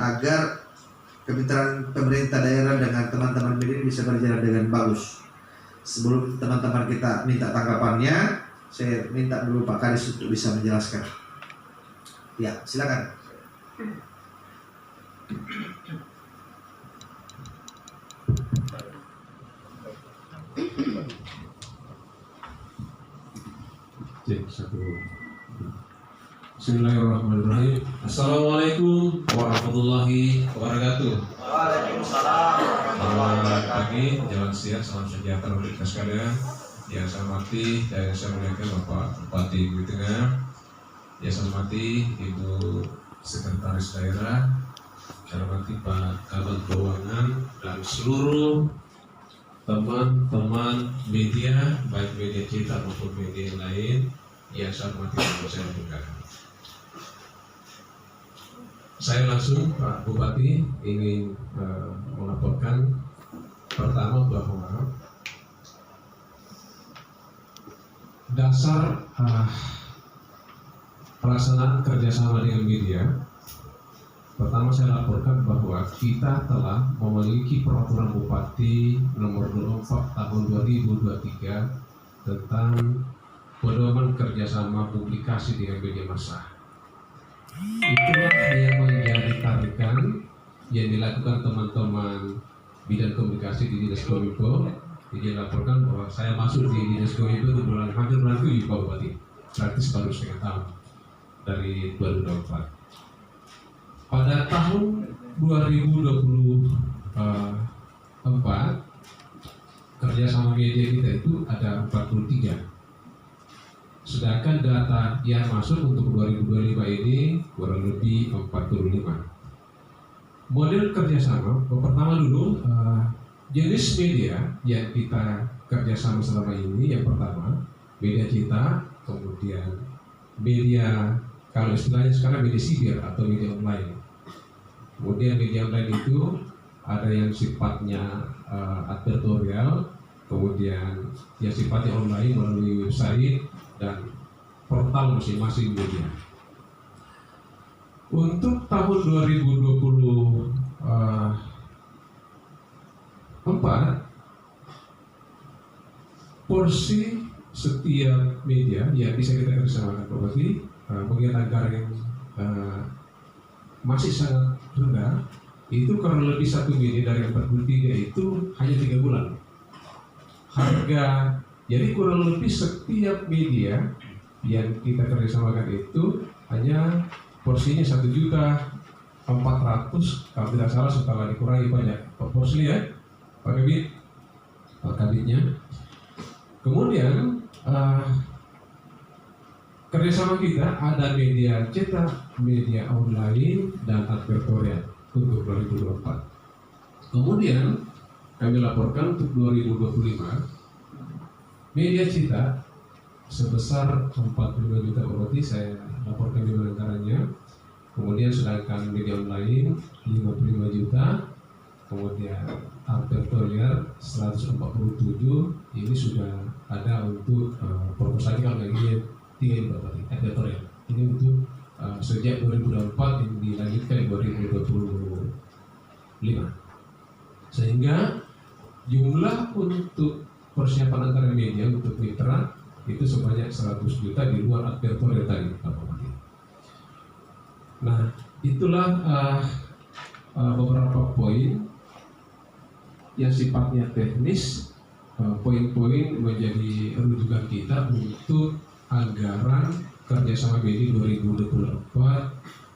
agar kemitraan pemerintah daerah dengan teman-teman media bisa berjalan dengan bagus. Sebelum teman-teman kita minta tanggapannya, saya minta dulu Pak Kadis untuk bisa menjelaskan. Ya, silakan. Bismillahirrahmanirrahim. Assalamualaikum warahmatullahi wabarakatuh. Waalaikumsalam. Selamat pagi, jalan siang, salam sejahtera untuk kita sekalian. Yang saya hormati dan saya muliakan Bapak Bupati Bukit Tengah. Yang saya hormati Ibu Sekretaris Daerah. Saya hormati Pak Kabag Keuangan dan seluruh teman-teman media, baik media kita maupun media yang lain yang saya hormati dan saya muliakan. Saya langsung Pak Bupati ingin melaporkan pertama bahwa dasar pelaksanaan kerjasama dengan media. Pertama saya laporkan bahwa kita telah memiliki peraturan Bupati nomor 24 tahun 2023 tentang pedoman kerjasama publikasi dengan media massa. Itulah yang menjadi tarikan yang dilakukan teman-teman bidang komunikasi di Dinas Kominfo. Jadi laporkan bahwa saya masuk di Dinas Kominfo itu hampir bulan 7 Pak Bupati, praktis baru setengah tahun dari 2024. Pada tahun 2024 kerjasama media kita itu ada 43. Sedangkan data yang masuk untuk 2025 ini kurang lebih 45. Model kerjasama, pertama dulu jenis media yang kita kerjasama selama ini. Yang pertama media cetak, kemudian media kalau istilahnya sekarang media siber atau media online. Kemudian media online itu ada yang sifatnya advertorial, kemudian yang sifatnya online melalui website dan portal masing-masing media. Untuk tahun 2024 porsi setiap media yang bisa kita kerjasamakan berarti mengingat anggaran yang masih sangat rendah, itu kurang lebih satu media dari 43 itu hanya 3 bulan. Harga jadi kurang lebih setiap media yang kita kerjasamakan itu hanya porsinya 1.400.000 kalau tidak salah setelah dikurangi pajak porsi ya Pak Kabitnya. Kemudian kerjasama kita ada media cetak, media online dan advertorial untuk 2024. Kemudian kami laporkan untuk 2025 media cetak sebesar 45 juta berarti saya laporkan di anggarannya. Kemudian sedangkan media online 55 juta. Kemudian advertorial 147 ini sudah ada untuk proposal kalau lagi 3 berarti advertorial. Ini untuk sejak 2024 yang dilanjutkan 2025. Sehingga jumlah untuk persiapan antara media untuk mitra itu sebanyak 100 juta di luar advertorial tadi Pak Bupati. Nah, itulah beberapa poin yang sifatnya teknis, poin-poin menjadi rujukan kita untuk anggaran kerjasama media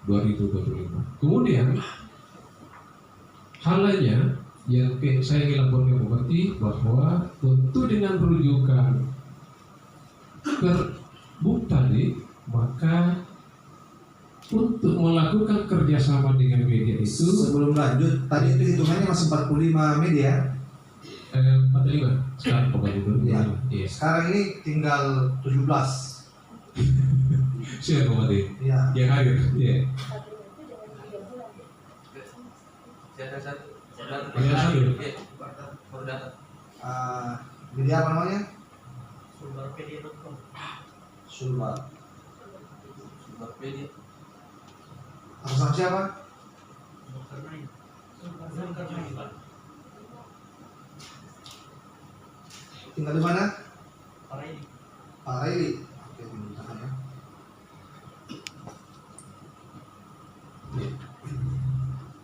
2024-2025. Kemudian hal lainnya yang saya ingin laporkan ke Bupati bahwa tentu dengan rujukan Perbuk tadi, maka untuk melakukan kerjasama dengan media itu. Sebelum lanjut, tadi itu hitungannya masih 45 media. 45 sekarang pokoknya dulu. Ya. Iya. Sekarang ini tinggal 17. Siapa Bupati? Iya. Yang hadir. Iya. Media apa namanya? Sulbarpedia.com. Sulbar. Sulbarpedia. Atas nama siapa? Zulkarnain. Zulkarnain, Pak. Tinggal di mana? Paraili. Pak Raili. Oke, mintakan ya.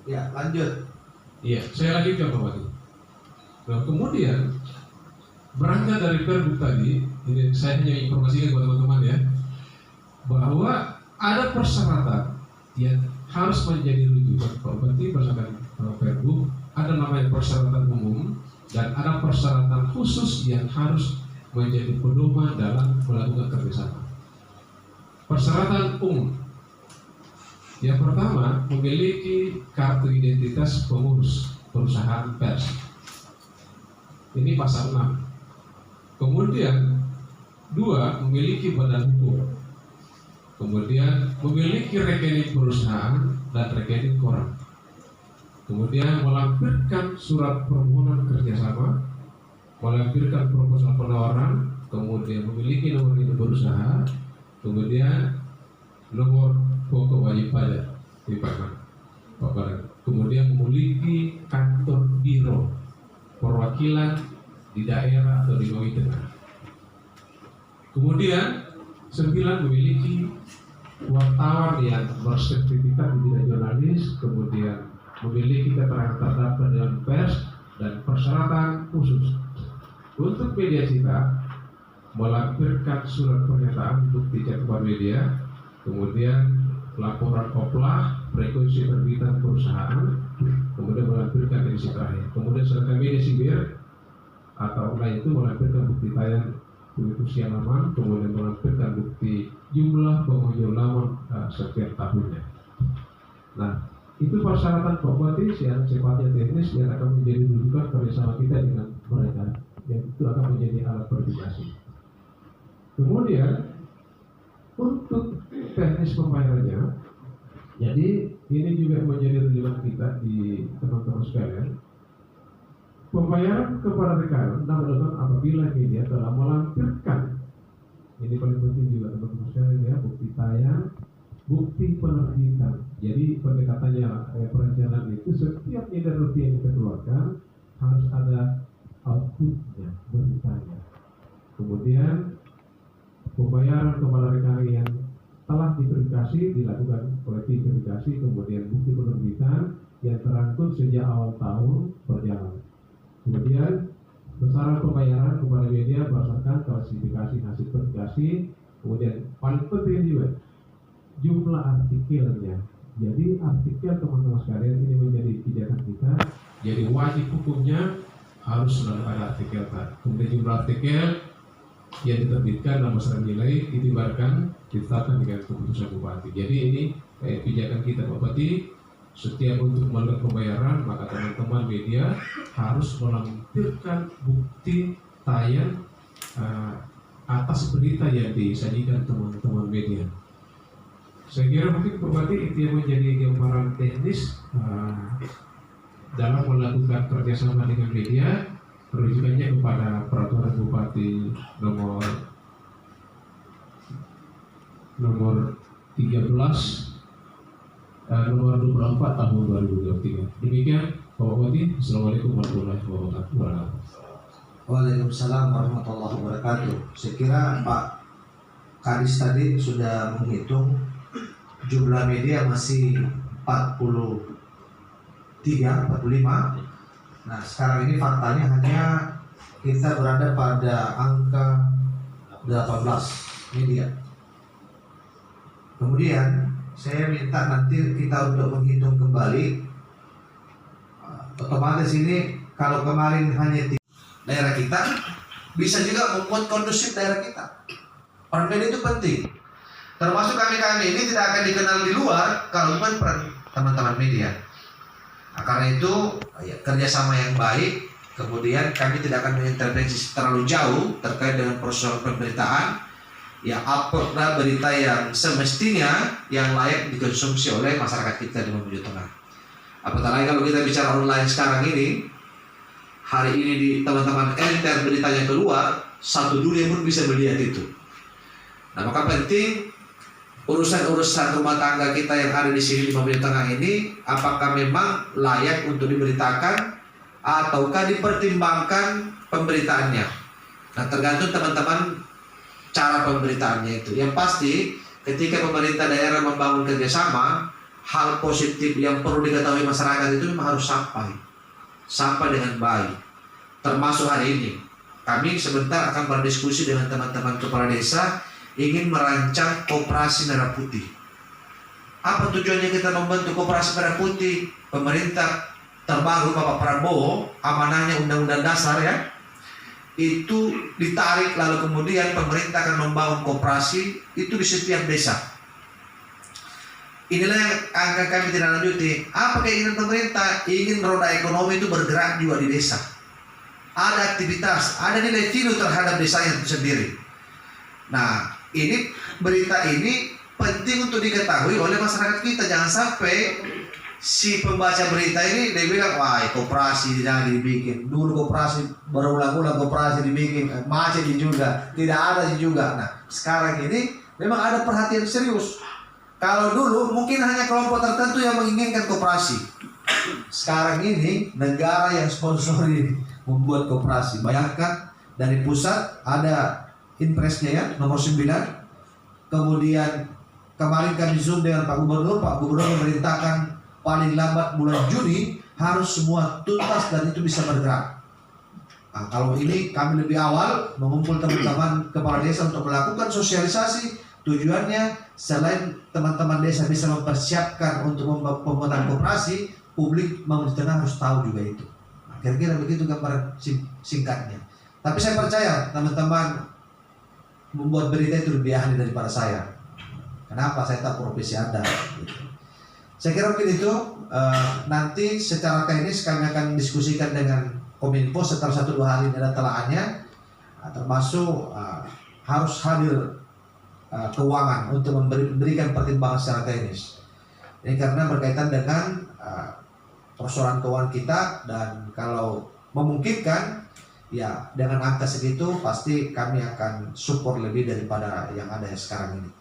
Ya, lanjut. Iya, saya lanjutkan Pak Bupati. Nah, kemudian berangkat dari Pergub tadi, ini saya hanya informasikan buat teman-teman ya, bahwa ada persyaratan yang harus menjadi rujukan Pak Bupati berdasarkan Pergub. Ada namanya persyaratan umum dan ada persyaratan khusus yang harus menjadi pedoman dalam melakukan kerjasama. Persyaratan umum. Yang pertama, memiliki kartu identitas pengurus perusahaan pers. Ini pasal 6. Kemudian 2, memiliki badan hukum. Kemudian memiliki rekening perusahaan dan rekening koran. Kemudian melampirkan surat permohonan kerjasama, melampirkan proposal penawaran, kemudian memiliki nomor induk berusaha, kemudian nomor pokok wajib pajak di Badan. Kemudian memiliki kantor biro perwakilan di daerah atau di Ngawi Tengah. Kemudian 9, memiliki wartawan yang bersertifikat di bidang jurnalis, kemudian memiliki keterangan terdaftar dalam pers dan persyaratan khusus untuk media cetak, melampirkan surat pernyataan bukti cakupan media, kemudian laporan oplah, frekuensi terbitan perusahaan, kemudian melampirkan edisi terakhir. Kemudian sedangkan media sibir atau online itu melampirkan bukti tayang usia laman, kemudian melampirkan bukti jumlah pengunjung laman setiap tahunnya. Nah, itu persyaratan Pak Bupati yang sifatnya teknis yang akan menjadi rujukan kerjasama kita dengan mereka, yang itu akan menjadi alat verifikasi. Kemudian untuk teknis pembayarannya, jadi ini juga menjadi rujukan kita di teman-teman sekalian. Pembayaran kepada rekan dilakukan apabila media telah melampirkan, ini paling penting juga teman-teman sekalian ya, bukti tayang, bukti penerbitan. Jadi pendekatannya perencanaan itu setiap miliar rupiah yang kita keluarkan harus ada outputnya, beritanya. Kemudian pembayaran kepada rekan yang telah diverifikasi dilakukan oleh tim verifikasi, kemudian bukti penerbitan yang terangkum sejak awal tahun berjalan. Kemudian besaran pembayaran kepada media berdasarkan klasifikasi hasil verifikasi. Kemudian paling penting juga jumlah artikelnya. Jadi artikel teman-teman sekalian ini menjadi pijakan kita. Jadi wajib hukumnya harus selalu ada artikel. Kemudian jumlah artikel yang diterbitkan dalam besaran nilai ditimbangkan ditetapkan dengan keputusan Bupati. Jadi ini pijakan kita Pak Bupati, setiap untuk melakukan pembayaran maka teman-teman media harus melampirkan bukti tayang atas berita yang disajikan teman-teman media. Saya kira mungkin Pak Bupati itu yang menjadi gambaran teknis dalam melakukan kerjasama dengan media. Rujukannya kepada peraturan Bupati nomor 13 nomor 24 tahun 2023. Demikian Pak Bupati. Assalamualaikum warahmatullahi wabarakatuh. Waalaikumsalam warahmatullahi wabarakatuh. Saya kira Pak Kadis tadi sudah menghitung jumlah media masih 45. Nah, sekarang ini faktanya hanya kita berada pada angka 18 media. Kemudian saya minta nanti kita untuk menghitung kembali. Otomatis ini kalau kemarin hanya daerah kita, bisa juga membuat kondusif daerah kita. Peran media itu penting. Termasuk kami ini tidak akan dikenal di luar kalau bukan peran teman-teman media. Nah, karena itu ya, kerjasama yang baik. Kemudian kami tidak akan mengintervensi terlalu jauh terkait dengan proses pemberitaan. Ya, uploadlah berita yang semestinya yang layak dikonsumsi oleh masyarakat kita di Mamuju Tengah. Apatah lagi kalau kita bicara online sekarang ini, hari ini di teman-teman enter beritanya keluar, satu dunia pun bisa melihat itu. Nah, maka penting urusan-urusan rumah tangga kita yang ada di sini di Mobil Tengah ini, apakah memang layak untuk diberitakan ataukah dipertimbangkan pemberitaannya. Nah, tergantung teman-teman cara pemberitaannya itu. Yang pasti ketika pemerintah daerah membangun kerjasama, hal positif yang perlu diketahui masyarakat itu memang harus sampai dengan baik. Termasuk hari ini kami sebentar akan berdiskusi dengan teman-teman kepala desa ingin merancang koperasi merah putih. Apa tujuannya kita membentuk koperasi merah putih? Pemerintah terbaru Bapak Prabowo, amanahnya Undang-Undang Dasar ya, itu ditarik, lalu kemudian pemerintah akan membangun koperasi itu di setiap desa. Inilah yang akan kami tidak lanjuti. Apa keinginan pemerintah? Ingin roda ekonomi itu bergerak juga di desa. Ada aktivitas, ada nilai value terhadap desanya itu sendiri. Nah, ini berita ini penting untuk diketahui oleh masyarakat kita. Jangan sampai si pembaca berita ini dia bilang, wah koperasi jangan dibikin. Dulu koperasi berulang-ulang koperasi dibikin, macet juga, tidak ada juga. Nah, sekarang ini memang ada perhatian serius. Kalau dulu mungkin hanya kelompok tertentu yang menginginkan koperasi. Sekarang ini negara yang sponsori membuat koperasi. Bayangkan dari pusat ada impresnya ya, nomor 9. Kemudian kemarin kami zoom dengan Pak Gubernur memerintahkan paling lambat bulan Juni harus semua tuntas dan itu bisa bergerak. Nah, kalau ini kami lebih awal mengumpul teman-teman kepala desa untuk melakukan sosialisasi. Tujuannya selain teman-teman desa bisa mempersiapkan untuk pembuatan koperasi, publik Mobil Tengah harus tahu juga itu. Nah, kira-kira begitu gambaran singkatnya. Tapi saya percaya teman-teman membuat berita itu lebih ahli daripada saya. Kenapa? Saya tahu profesi Anda. Saya kira mungkin itu. Nanti secara teknis kami akan diskusikan dengan Kominfo setelah 1-2 hari ada telaahnya, termasuk harus hadir keuangan untuk memberikan pertimbangan secara teknis. Ini karena berkaitan dengan persoalan keuangan kita, dan kalau memungkinkan ya dengan angka segitu pasti kami akan support lebih daripada yang ada sekarang ini.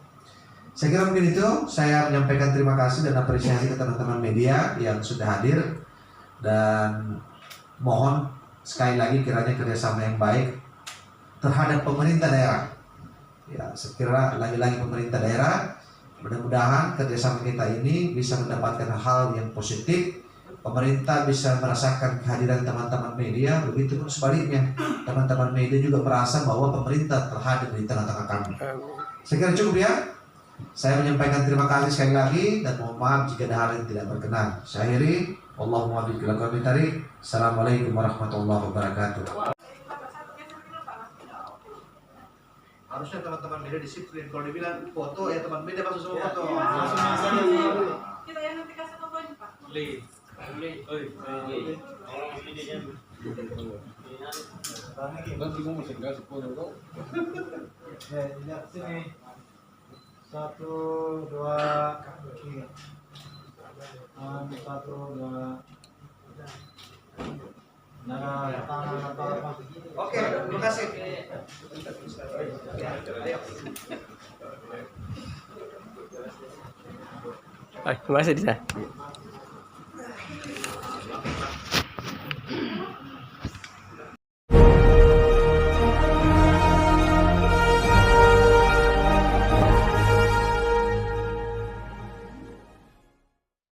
Saya kira mungkin itu. Saya menyampaikan terima kasih dan apresiasi ke teman-teman media yang sudah hadir, dan mohon sekali lagi kiranya kerjasama yang baik terhadap pemerintah daerah. Ya, sekira lagi-lagi pemerintah daerah, mudah-mudahan kerjasama kita ini bisa mendapatkan hal yang positif. Pemerintah bisa merasakan kehadiran teman-teman media, begitu pun sebaliknya teman-teman media juga merasa bahwa pemerintah terhadir di tengah-tengah kami. Saya kira cukup ya. Saya menyampaikan terima kasih sekali lagi dan mohon maaf jika ada hal yang tidak berkenan. Saya akhiri. Allahumma biqil qamitari. Assalamualaikum warahmatullahi wabarakatuh. Harusnya teman-teman media disiplin. Kalau dibilang foto ya teman media masuk semua foto. Kita yang nanti kasih fotonya Pak. Nanti kamu masih kasih foto kok. Lihat sini. 1, 2, 3. 1, 2. Nah, tangan apa? Oke, terima kasih. Terima kasih Disa.